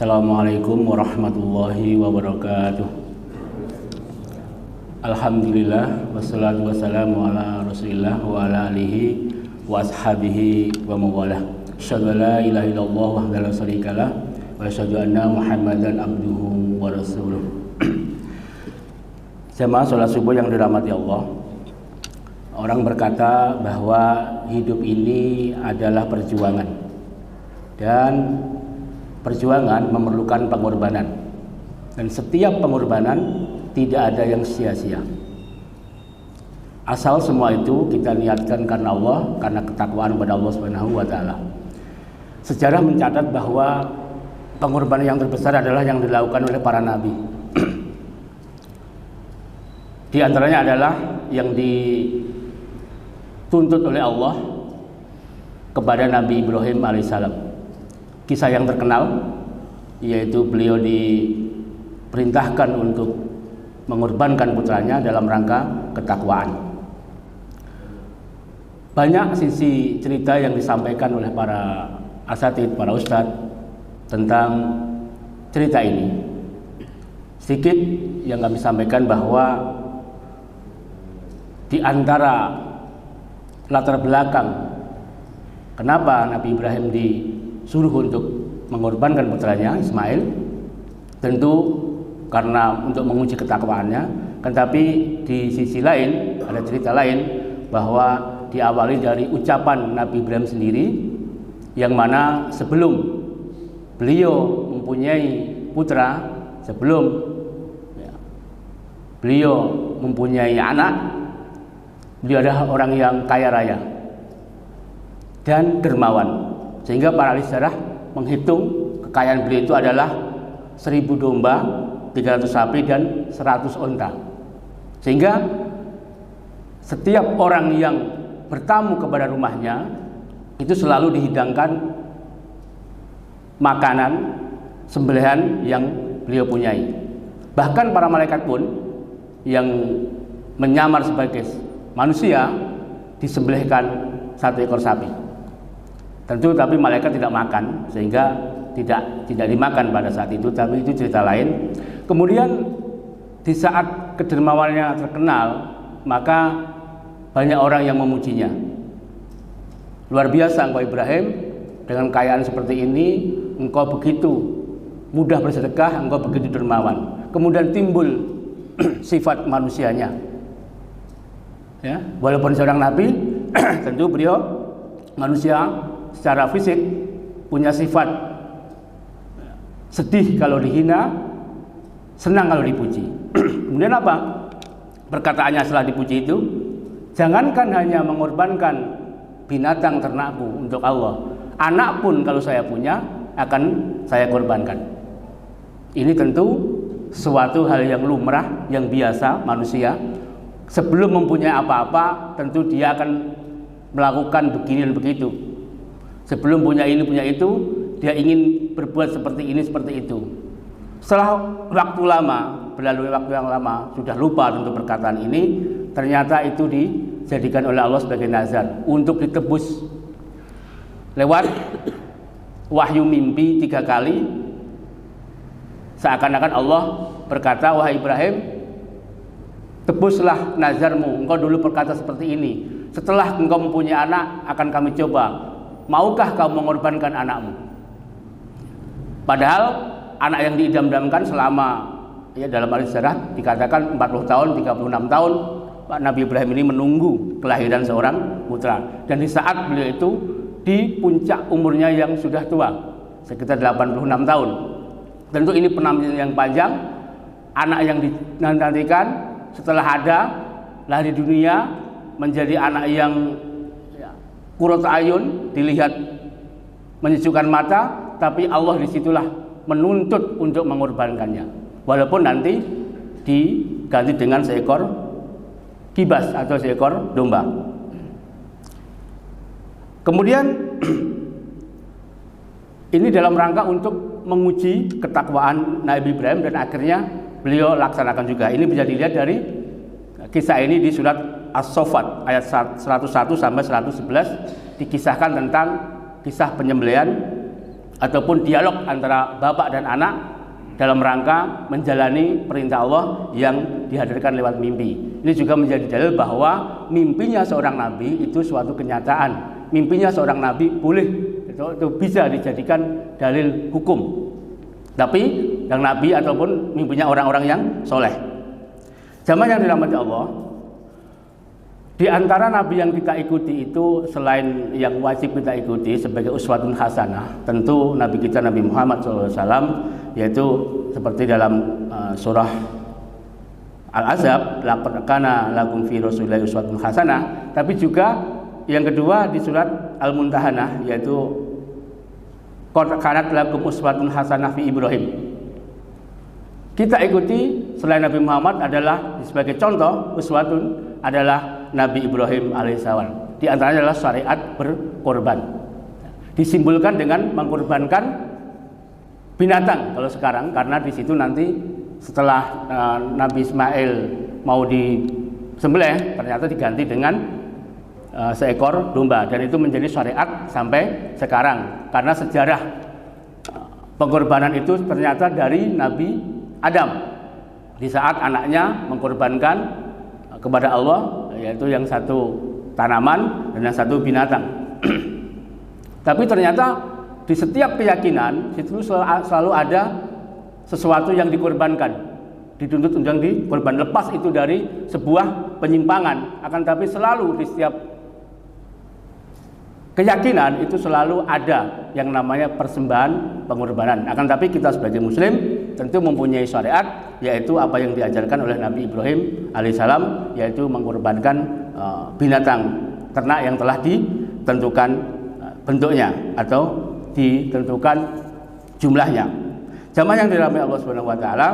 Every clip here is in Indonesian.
Assalamualaikum warahmatullahi wabarakatuh. Alhamdulillah wassalatu wassalamu ala Rasulillah wa ala alihi wa ashabihi wa mawalah. Asyhadu an la ilaha illallah wahdahu la syarikalah wa asyhadu anna Muhammadan abduhu wa rasuluh. Jamaah salat subuh yang dirahmati Allah. Orang berkata bahwa hidup ini adalah perjuangan dan perjuangan memerlukan pengorbanan, dan setiap pengorbanan tidak ada yang sia-sia. Asal semua itu kita niatkan karena Allah, karena ketakwaan kepada Allah Subhanahu wa taala. Sejarah mencatat bahwa pengorbanan yang terbesar adalah yang dilakukan oleh para nabi. Di antaranya adalah yang dituntut oleh Allah kepada Nabi Ibrahim alaihissalam. Kisah yang terkenal yaitu beliau diperintahkan untuk mengorbankan putranya dalam rangka ketakwaan. Banyak sisi cerita yang disampaikan oleh para asatidz, para ustadz tentang cerita ini. Sedikit yang kami sampaikan bahwa di antara latar belakang kenapa Nabi Ibrahim disuruh untuk mengorbankan putranya Ismail, tentu karena untuk menguji ketakwaannya. Tetapi di sisi lain ada cerita lain bahwa diawali dari ucapan Nabi Ibrahim sendiri, yang mana sebelum beliau mempunyai putra, sebelum beliau mempunyai anak, beliau adalah orang yang kaya raya dan dermawan, sehingga para ahli sejarah menghitung kekayaan beliau itu adalah 1000 domba, 300 sapi, dan 100 onta. Sehingga setiap orang yang bertamu kepada rumahnya itu selalu dihidangkan makanan sembelihan yang beliau punyai. Bahkan para malaikat pun yang menyamar sebagai manusia disembelihkan 1 ekor sapi. Tentu tapi malaikat tidak makan, sehingga tidak dimakan pada saat itu, tapi itu cerita lain. Kemudian di saat kedermawanannya terkenal, maka banyak orang yang memujinya. Luar biasa engkau Ibrahim, dengan kekayaan seperti ini engkau begitu mudah bersedekah, engkau begitu dermawan. Kemudian timbul sifat manusianya. Ya, walaupun seorang nabi, tentu beliau manusia secara fisik punya sifat sedih kalau dihina, senang kalau dipuji. Kemudian apa? Perkataannya setelah dipuji itu, jangankan hanya mengorbankan binatang ternakku untuk Allah, anak pun kalau saya punya akan saya korbankan. Ini tentu suatu hal yang lumrah, yang biasa manusia. Sebelum mempunyai apa-apa, tentu dia akan melakukan begini dan begitu. Sebelum punya ini, punya itu, dia ingin berbuat seperti ini, seperti itu. Setelah waktu lama, berlalu waktu yang lama, sudah lupa tentu perkataan ini, ternyata itu dijadikan oleh Allah sebagai nazar untuk ditebus lewat wahyu mimpi 3 kali. Seakan-akan Allah berkata, wahai Ibrahim, tebuslah nazarmu, engkau dulu berkata seperti ini, setelah engkau mempunyai anak akan kami coba, maukah kau mengorbankan anakmu? Padahal anak yang diidam-idamkan selama, ya dalam ahli sejarah dikatakan 40 tahun, 36 tahun Pak Nabi Ibrahim ini menunggu kelahiran seorang putra. Dan di saat beliau itu di puncak umurnya yang sudah tua, sekitar 86 tahun. Tentu ini penantian yang panjang. Anak yang dinantikan setelah ada lahir di dunia menjadi anak yang qurratu ayun, dilihat menyejukkan mata, tapi Allah disitulah menuntut untuk mengorbankannya, walaupun nanti diganti dengan seekor kibas atau seekor domba. Kemudian ini dalam rangka untuk menguji ketakwaan Nabi Ibrahim, dan akhirnya beliau laksanakan juga. Ini bisa dilihat dari kisah ini di surat As-Saffat ayat 101 sampai 111, dikisahkan tentang kisah penyembelihan ataupun dialog antara bapak dan anak dalam rangka menjalani perintah Allah yang dihadirkan lewat mimpi. Ini juga menjadi dalil bahwa mimpinya seorang nabi itu suatu kenyataan. Mimpinya seorang nabi boleh itu bisa dijadikan dalil hukum. Tapi yang nabi ataupun mimpinya orang-orang yang soleh. Jamaah yang dirahmati Allah, di antara nabi yang kita ikuti itu selain yang wajib kita ikuti sebagai uswatun hasanah, tentu nabi kita Nabi Muhammad SAW, yaitu seperti dalam surah Al-Ahzab, laqad kana lakum fi rasulillahi uswatun hasanah. Tapi juga yang kedua di surat Al-Muntahanah, yaitu qad kanat lakum uswatun hasanah fi Ibrahim. Kita ikuti selain Nabi Muhammad adalah sebagai contoh uswatun adalah Nabi Ibrahim alaihissalam. Di antaranya adalah syariat berkorban. Disimbolkan dengan mengkorbankan binatang kalau sekarang, karena di situ nanti setelah Nabi Ismail mau disembelih ternyata diganti dengan seekor domba, dan itu menjadi syariat sampai sekarang karena sejarah pengorbanan itu ternyata dari Nabi Adam di saat anaknya mengkorbankan kepada Allah, yaitu yang satu tanaman dan yang satu binatang. Tapi ternyata di setiap keyakinan itu selalu ada sesuatu yang dikorbankan, dituntut untuk dikorban. Lepas itu dari sebuah penyimpangan, akan tapi selalu di setiap keyakinan itu selalu ada yang namanya persembahan pengorbanan. Akan tapi kita sebagai muslim tentu mempunyai syariat, yaitu apa yang diajarkan oleh Nabi Ibrahim alaihissalam, yaitu mengorbankan binatang ternak yang telah ditentukan bentuknya atau ditentukan jumlahnya. Jamaah yang dirahmati Allah Subhanahu wa taala,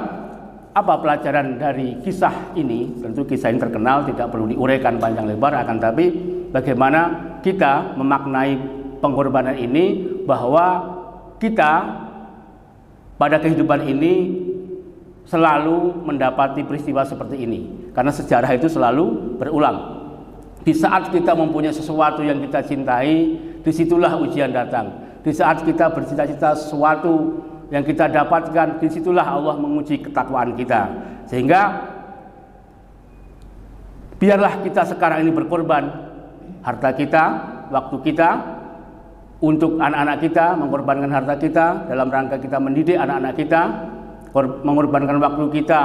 apa pelajaran dari kisah ini? Tentu kisah ini terkenal, tidak perlu diuraikan panjang lebar, akan tapi bagaimana kita memaknai pengorbanan ini, bahwa kita pada kehidupan ini selalu mendapati peristiwa seperti ini, karena sejarah itu selalu berulang. Di saat kita mempunyai sesuatu yang kita cintai, disitulah ujian datang. Di saat kita bercita-cita sesuatu yang kita dapatkan, disitulah Allah menguji ketakwaan kita. Sehingga biarlah kita sekarang ini berkorban harta kita, waktu kita, untuk anak-anak kita, mengorbankan harta kita dalam rangka kita mendidik anak-anak kita, mengorbankan waktu kita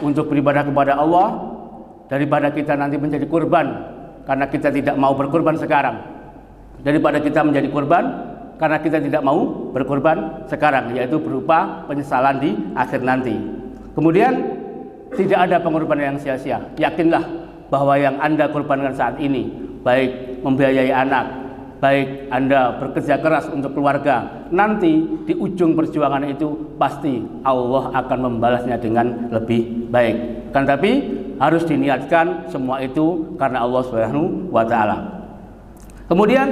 untuk beribadah kepada Allah, daripada kita nanti menjadi korban karena kita tidak mau berkorban sekarang, daripada kita menjadi korban karena kita tidak mau berkorban sekarang, yaitu berupa penyesalan di akhir nanti. Kemudian tidak ada pengorbanan yang sia-sia. Yakinlah bahwa yang Anda korbankan saat ini, baik membiayai anak, baik Anda bekerja keras untuk keluarga, nanti di ujung perjuangan itu pasti Allah akan membalasnya dengan lebih baik. Kan tapi harus diniatkan semua itu karena Allah Subhanahu wa taala. Kemudian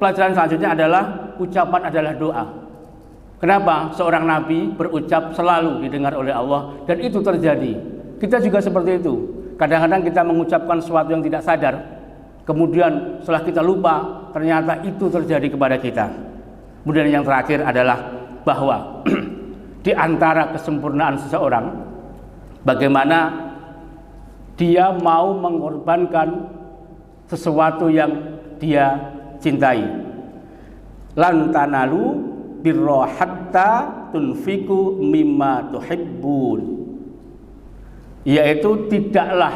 pelajaran selanjutnya adalah ucapan adalah doa. Kenapa? Seorang nabi berucap selalu didengar oleh Allah, dan itu terjadi. Kita juga seperti itu. Kadang-kadang kita mengucapkan sesuatu yang tidak sadar, kemudian setelah kita lupa, ternyata itu terjadi kepada kita. Kemudian yang terakhir adalah bahwa di antara kesempurnaan seseorang, bagaimana dia mau mengorbankan sesuatu yang dia cintai. Lan tanalu birra hatta tunfiku mimma tuhibbun. Yaitu tidaklah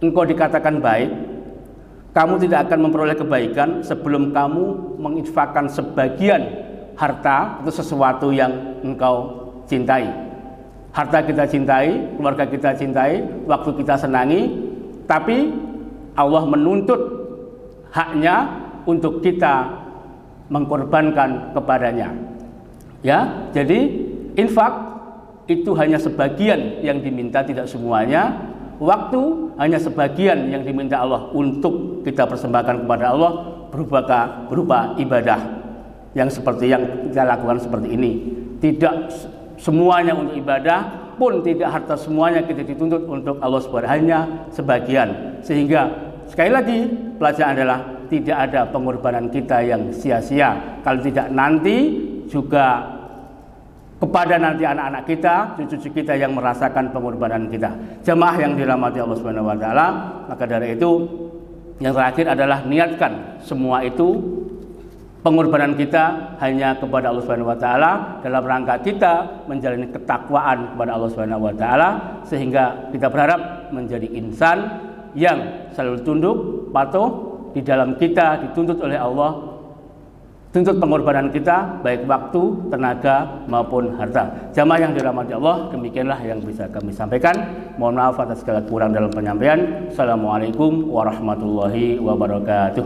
engkau dikatakan baik, kamu tidak akan memperoleh kebaikan sebelum kamu menginfakkan sebagian harta atau sesuatu yang engkau cintai. Harta kita cintai, keluarga kita cintai, waktu kita senangi, tapi Allah menuntut haknya untuk kita mengkorbankan kepadanya. Ya, jadi infak itu hanya sebagian yang diminta, tidak semuanya. Waktu hanya sebagian yang diminta Allah untuk kita persembahkan kepada Allah berupa ibadah yang seperti yang kita lakukan seperti ini. Tidak semuanya untuk ibadah, pun tidak harta semuanya kita dituntut untuk Allah Subhanahu, hanya sebagian. Sehingga sekali lagi pelajaran adalah tidak ada pengorbanan kita yang sia-sia. Kalau tidak nanti juga kepada nanti anak-anak kita, cucu-cucu kita yang merasakan pengorbanan kita. Jamaah yang dirahmati Allah Subhanahu wa taala, maka dari itu yang terakhir adalah niatkan semua itu pengorbanan kita hanya kepada Allah Subhanahu wa taala dalam rangka kita menjalani ketakwaan kepada Allah Subhanahu wa taala, sehingga kita berharap menjadi insan yang selalu tunduk, patuh di dalam kita dituntut oleh Allah, tuntut pengorbanan kita baik waktu, tenaga maupun harta. Jamaah yang dirahmati Allah, demikianlah yang bisa kami sampaikan. Mohon maaf atas segala kurang dalam penyampaian. Assalamualaikum warahmatullahi wabarakatuh.